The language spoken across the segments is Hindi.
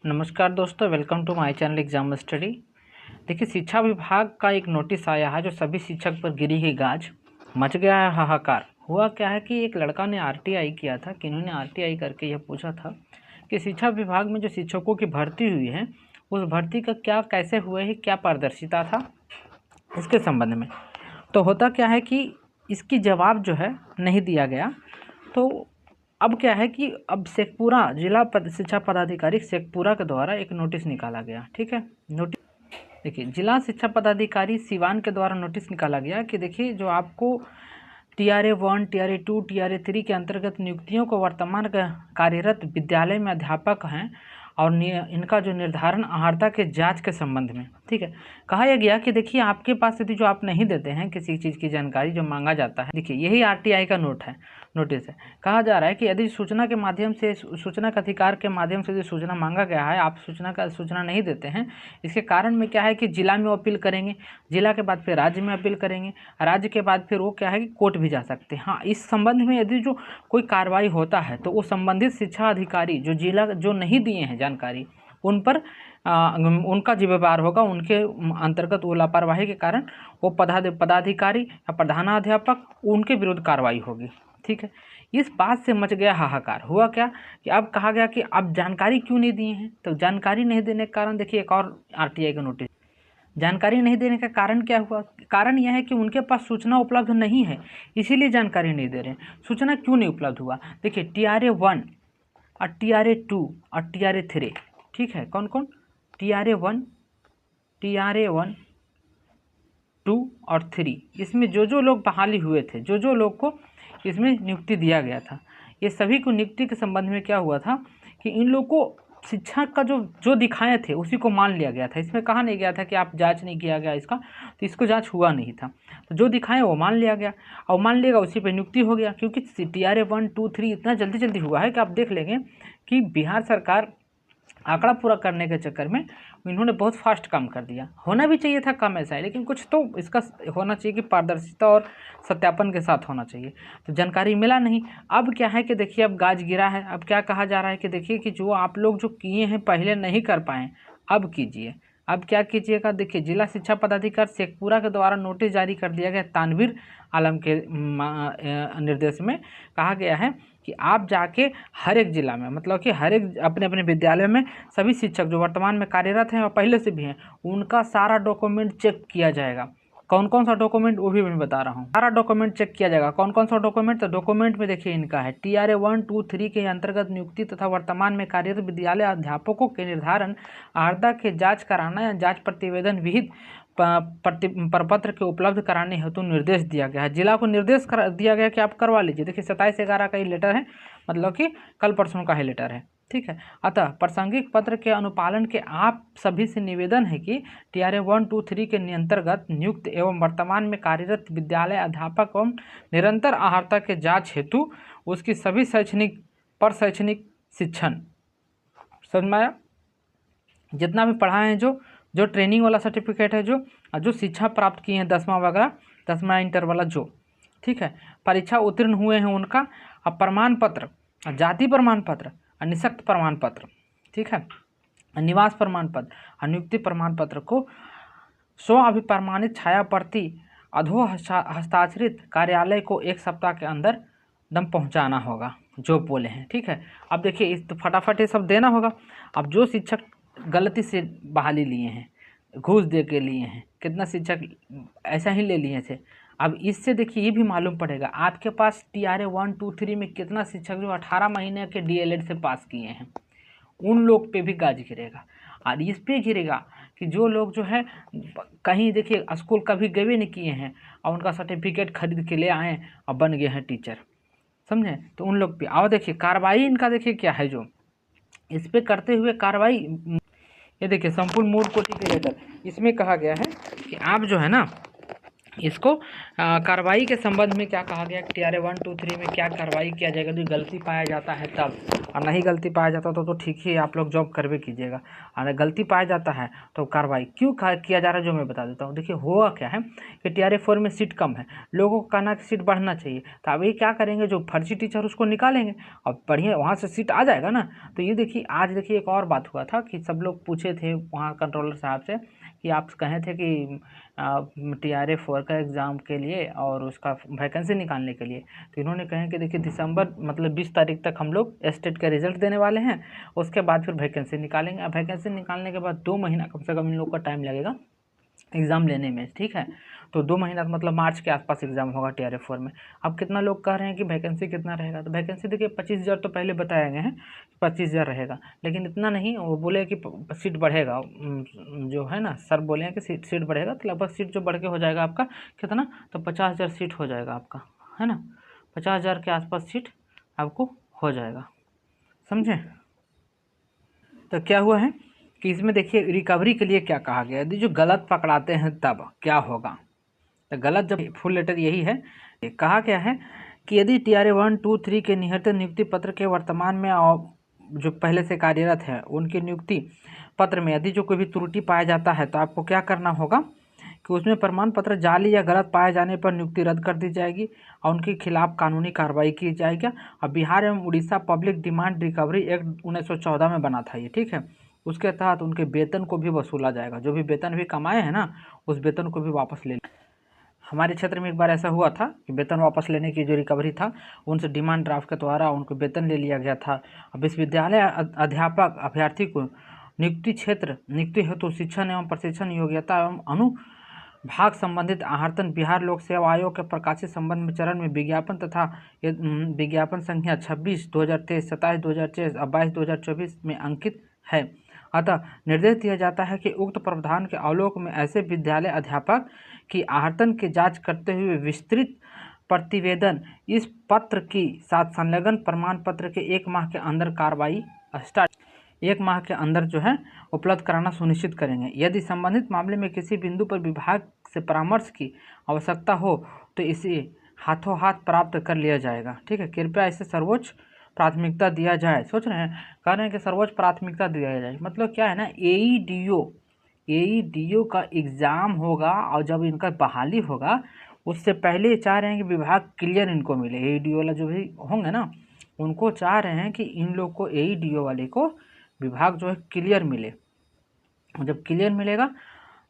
नमस्कार दोस्तों, welcome to my channel exam study. देखिए, शिक्षा विभाग का एक नोटिस आया है जो सभी शिक्षक पर गिरी है गाज, मच गया है हाहाकार। हुआ क्या है कि एक लड़का ने आरटीआई किया था कि इन्होंने आरटीआई करके यह पूछा था कि शिक्षा विभाग में जो शिक्षकों की भर्ती हुई है उस भर्ती का क्या कैसे हुआ है, क्या पारदर्शिता था इसके संबंध में। तो होता क्या है कि इसकी जवाब जो है नहीं दिया गया। तो अब क्या है कि अब शेखपुरा जिला शिक्षा पदाधिकारी शेखपुरा के द्वारा एक नोटिस निकाला गया। ठीक है, नोटिस देखिए, जिला शिक्षा पदाधिकारी सिवान के द्वारा नोटिस निकाला गया कि देखिए, जो आपको TRA 1, TRA 2, TRA 3 के अंतर्गत नियुक्तियों को वर्तमान कार्यरत विद्यालय में अध्यापक हैं और इनका जो निर्धारण अहर्ता के जांच के संबंध में, ठीक है, कहा यह गया कि देखिए, आपके पास यदि जो आप नहीं देते हैं किसी चीज़ की जानकारी जो मांगा जाता है, देखिए यही RTI का नोटिस है। कहा जा रहा है कि यदि सूचना के माध्यम से, सूचना के अधिकार के माध्यम से यदि सूचना मांगा गया है, आप सूचना नहीं देते हैं, इसके कारण में क्या है कि जिला में अपील करेंगे, जिला के बाद फिर राज्य में अपील करेंगे, राज्य के बाद फिर वो क्या है कि कोर्ट भी जा सकते हैं। हाँ, इस संबंध में यदि जो कोई कार्रवाई होता है तो वो संबंधित शिक्षा अधिकारी जो जिला जो नहीं दिए हैं जानकारी, उन पर उनका जिम्मेदार होगा। उनके अंतर्गत वो लापरवाही के कारण वो पदाधिकारी या प्रधानाध्यापक, उनके विरुद्ध कार्रवाई होगी। ठीक है, इस बात से मच गया हाहाकार। हुआ क्या कि अब कहा गया कि अब जानकारी क्यों नहीं दिए हैं। तो जानकारी नहीं देने के कारण देखिए एक और RTI का नोटिस। जानकारी नहीं देने का कारण क्या हुआ? कारण यह है कि उनके पास सूचना उपलब्ध नहीं है, इसीलिए जानकारी नहीं दे रहे हैं। सूचना क्यों नहीं उपलब्ध हुआ? देखिए, TRA 1 और TRA 2 और TRA 3, ठीक है, कौन कौन? TRA 1, TRA 1, 2 और 3, इसमें जो लोग बहाली हुए थे, जो लोग को इसमें नियुक्ति दिया गया था, ये सभी को नियुक्ति के संबंध में क्या हुआ था कि इन लोग को शिक्षा का जो दिखाए थे उसी को मान लिया गया था। इसमें कहा नहीं गया था कि आप जांच नहीं किया गया इसका, तो इसको जांच हुआ नहीं था। तो जो दिखाए वो मान लिया गया और मान लिएगा उसी पे नियुक्ति हो गया। क्योंकि TRA 1, 2, 3 इतना जल्दी हुआ है कि आप देख लेंगे कि बिहार सरकार आंकड़ा पूरा करने के चक्कर में इन्होंने बहुत फास्ट काम कर दिया। होना भी चाहिए था काम ऐसा है, लेकिन कुछ तो इसका होना चाहिए कि पारदर्शिता और सत्यापन के साथ होना चाहिए। तो जानकारी मिला नहीं। अब क्या है कि देखिए, अब गाज गिरा है। अब क्या कहा जा रहा है कि देखिए कि जो आप लोग जो किए हैं पहले नहीं कर पाए, अब कीजिए। अब क्या कीजिएगा? देखिए, जिला शिक्षा पदाधिकारी शेखपुरा के द्वारा नोटिस जारी कर दिया गया। तानवीर आलम के निर्देश में कहा गया है कि आप जाके हर एक जिला में, मतलब कि हर एक अपने अपने विद्यालय में सभी शिक्षक जो वर्तमान में कार्यरत हैं और पहले से भी हैं, उनका सारा डॉक्यूमेंट चेक किया जाएगा। कौन कौन सा डॉक्यूमेंट, वो भी मैं बता रहा हूँ। सारा डॉक्यूमेंट चेक किया जाएगा। कौन कौन सा डॉक्यूमेंट? तो डॉक्यूमेंट में देखिए इनका है TRA 1, 2, 3 के अंतर्गत नियुक्ति तथा वर्तमान में कार्यरत विद्यालय अध्यापकों के निर्धारण अहर्ता के जांच कराना या जांच प्रतिवेदन विहित प्रपत्र के उपलब्ध कराने हेतु निर्देश दिया गया है। जिला को निर्देश दिया गया कि आप करवा लीजिए। देखिए, 27/11 का ये लेटर है, मतलब कि कल परसों का ही लेटर है। ठीक है, अतः प्रासंगिक पत्र के अनुपालन के आप सभी से निवेदन है कि TRA 1, 2, 3 के अंतर्गत नियुक्त एवं वर्तमान में कार्यरत विद्यालय अध्यापक एवं निरंतर अहर्ता के जांच हेतु उसकी सभी शैक्षणिक शिक्षण, समझ में आया? जितना भी पढ़ा है, जो ट्रेनिंग वाला सर्टिफिकेट है, जो शिक्षा प्राप्त किए हैं 10वां वगैरह, 10वां इंटर वाला, जो ठीक है परीक्षा उत्तीर्ण हुए हैं उनका, और प्रमाण पत्र, जाति प्रमाण पत्र, निःशक्त प्रमाण पत्र, ठीक है, निवास प्रमाण पत्र और नियुक्ति प्रमाण पत्र को अभिप्रमाणित छाया प्रति अधो हस्ताक्षरित कार्यालय को 1 सप्ताह के अंदर दम पहुंचाना होगा, जो बोले हैं। ठीक है, अब देखिए, इस तो फटाफट ये सब देना होगा। अब जो शिक्षक गलती से बहाली लिए हैं, घूस दे के लिए हैं, कितना शिक्षक ऐसा ही ले लिए थे, अब इससे देखिए ये भी मालूम पड़ेगा आपके पास TRA 1, 2, 3 में कितना शिक्षक जो 18 महीने के DLED से पास किए हैं, उन लोग पे भी गाज गिरेगा। और इस पे गिरेगा कि जो लोग जो है कहीं देखिए स्कूल कभी गए नहीं किए हैं और उनका सर्टिफिकेट खरीद के ले आए और बन गए हैं टीचर, समझे? तो उन लोग पे आओ। देखिए कार्रवाई इनका देखिए क्या है, जो इस पे करते हुए कार्रवाई, ये देखिए संपूर्ण मूल कोटि के लेटर, इसमें कहा गया है कि आप जो है ना, इसको कार्रवाई के संबंध में क्या कहा गया, TRA 1, 2, 3 में क्या कार्रवाई किया जाएगा। यदि गलती पाया जाता है तब, और नहीं गलती पाया जाता तो ठीक ही आप लोग जॉब करवे कीजिएगा। और गलती पाया जाता है तो कार्रवाई क्यों किया जा रहा है जो मैं बता देता हूँ। देखिए हुआ क्या है कि TRA 4 में सीट कम है, लोगों को कहना कि सीट बढ़ना चाहिए, तो अभी क्या करेंगे, जो फर्जी टीचर उसको निकालेंगे और बढ़िया वहाँ से सीट आ जाएगा ना। तो ये देखिए आज देखिए एक और बात हुआ था कि सब लोग पूछे थे वहाँ कंट्रोलर साहब से कि आप कहे थे कि TRA 4 का एग्ज़ाम के लिए और उसका वैकेंसी निकालने के लिए, तो इन्होंने कहा कि देखिए दिसंबर मतलब 20 तारीख तक हम लोग स्टेट का रिजल्ट देने वाले हैं, उसके बाद फिर वैकेंसी निकालेंगे। अब वैकेंसी निकालने के बाद 2 महीना कम से कम इन लोग का टाइम लगेगा एग्ज़ाम लेने में, ठीक है। तो 2 महीना मतलब मार्च के आसपास एग्ज़ाम होगा TRA 4 में। अब कितना लोग कह रहे हैं कि वैकेंसी कितना रहेगा, तो वैकेंसी देखिए 25,000 तो पहले बताए गए हैं, 25,000 रहेगा, लेकिन इतना नहीं, वो बोले कि सीट बढ़ेगा, जो है ना सर बोले हैं कि सीट बढ़ेगा, तो लगभग सीट जो बढ़ के हो जाएगा आपका कितना, तो 50,000 सीट हो जाएगा आपका, है ना, 50,000 के आसपास सीट आपको हो जाएगा, समझे। तो क्या हुआ है कि इसमें देखिए रिकवरी के लिए क्या कहा गया, यदि जो गलत पकड़ाते हैं तब क्या होगा। तो गलत जब फुल लेटर यही है, कहा क्या है कि यदि TRA 1, 2, 3 के निहित नियुक्ति पत्र के वर्तमान में जो पहले से कार्यरत है उनके नियुक्ति पत्र में यदि जो कोई भी त्रुटि पाया जाता है तो आपको क्या करना होगा कि उसमें प्रमाण पत्र जाली या गलत पाए जाने पर नियुक्ति रद्द कर दी जाएगी और उनके खिलाफ कानूनी कार्रवाई की जाएगी। और बिहार एवं Orissa public demand recovery act 1914 में बना था ये, ठीक है। उसके तहत उनके वेतन को भी वसूला जाएगा, जो भी वेतन भी कमाए हैं ना उस वेतन को भी वापस ले। हमारे क्षेत्र में एक बार ऐसा हुआ था कि वेतन वापस लेने की जो रिकवरी था उनसे डिमांड ड्राफ्ट के द्वारा उनको वेतन ले लिया गया था। विश्वविद्यालय अध्यापक अभ्यर्थी को नियुक्ति हेतु शिक्षण एवं प्रशिक्षण योग्यता एवं अनुभाग संबंधित आहर्तन बिहार लोक सेवा आयोग के प्रकाशित संबंध में चरण में विज्ञापन तथा विज्ञापन संख्या 26/2023, 27/2023 और 22/2024 में अंकित है। अतः निर्देश दिया जाता है कि उक्त प्रावधान के आलोक में ऐसे विद्यालय अध्यापक की आहर्तन की जांच करते हुए विस्तृत प्रतिवेदन इस पत्र की साथ संलग्न प्रमाण पत्र के 1 माह के अंदर कार्रवाई 1 माह के अंदर जो है उपलब्ध कराना सुनिश्चित करेंगे। यदि संबंधित मामले में किसी बिंदु पर विभाग से परामर्श की आवश्यकता हो तो इसे हाथों हाथ प्राप्त कर लिया जाएगा, ठीक है। कृपया इसे सर्वोच्च प्राथमिकता दिया जाए। सोच रहे हैं, कह रहे हैं कि सर्वोच्च प्राथमिकता दिया जाए, मतलब क्या है ना, AEDO का एग्ज़ाम होगा और जब इनका बहाली होगा उससे पहले चाह रहे हैं कि विभाग क्लियर इनको मिले। AEDO वाला जो भी होंगे ना उनको चाह रहे हैं कि इन लोग को AEDO वाले को विभाग जो है क्लियर मिले, जब क्लियर मिलेगा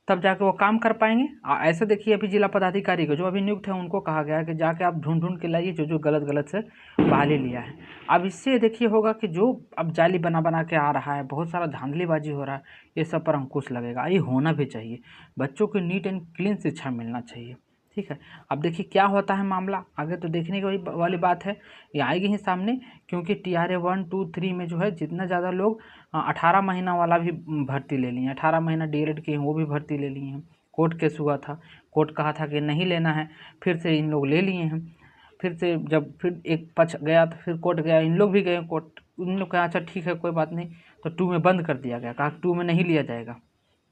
तब जाके वो काम कर पाएंगे। ऐसे देखिए अभी जिला पदाधिकारी को जो अभी नियुक्त है उनको कहा गया है कि जाके आप ढूंढ के लाइए जो जो गलत से बहाली लिया है। अब इससे देखिए होगा कि जो अब जाली बना के आ रहा है, बहुत सारा धांधलीबाजी हो रहा है, ये सब पर अंकुश लगेगा। ये होना भी चाहिए, बच्चों को नीट एंड क्लीन शिक्षा मिलना चाहिए, ठीक है। अब देखिए क्या होता है मामला आगे, तो देखने की वाली बात है, ये आएगी ही सामने, क्योंकि TRA 1, 2, 3 में जो है जितना ज़्यादा लोग 18 महीना वाला भी भर्ती ले लिए हैं, 18 महीना DLED के हैं वो भी भर्ती ले लिए हैं। कोर्ट केस हुआ था, कोर्ट कहा था कि नहीं लेना है, फिर से इन लोग ले लिए हैं। फिर से जब फिर एक पक्ष गया तो फिर कोर्ट गया, इन लोग भी गए कोर्ट, उन लोग कहा अच्छा ठीक है कोई बात नहीं, तो 2 में बंद कर दिया गया, कहा 2 में नहीं लिया जाएगा,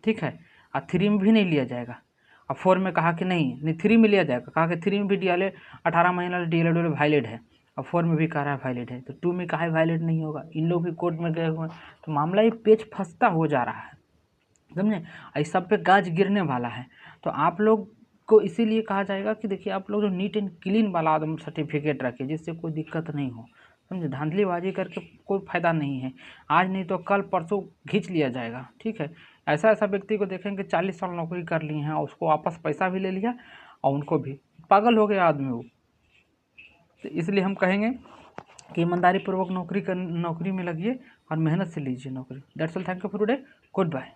ठीक है, और 3 में भी नहीं लिया जाएगा। और 4 में कहा कि नहीं 3 में लिया जाएगा, कहा कि 3 में भी DLED 18 महीना DLED वैलिड है, और 4 में भी कह रहा है वैलिड है, तो 2 में कहा वैलिड नहीं होगा। इन लोग भी कोर्ट में गए हुए हैं, तो मामला ये पेच फंसता हो जा रहा है, समझे। इस सब पे गाज गिरने वाला है, तो आप लोग को इसीलिए कहा जाएगा कि देखिए आप लोग जो नीट एंड क्लीन वाला एकदम सर्टिफिकेट रखिए जिससे कोई दिक्कत नहीं हो, समझे। धांधलीबाजी करके कोई फ़ायदा नहीं है, आज नहीं तो कल परसों खींच लिया जाएगा, ठीक है। ऐसा व्यक्ति को देखेंगे 40 साल नौकरी कर ली हैं, उसको वापस पैसा भी ले लिया और उनको भी, पागल हो गया आदमी वो। तो इसलिए हम कहेंगे कि ईमानदारी पूर्वक नौकरी में लगिए और मेहनत से लीजिए नौकरी। That's all, thank you for today, good bye.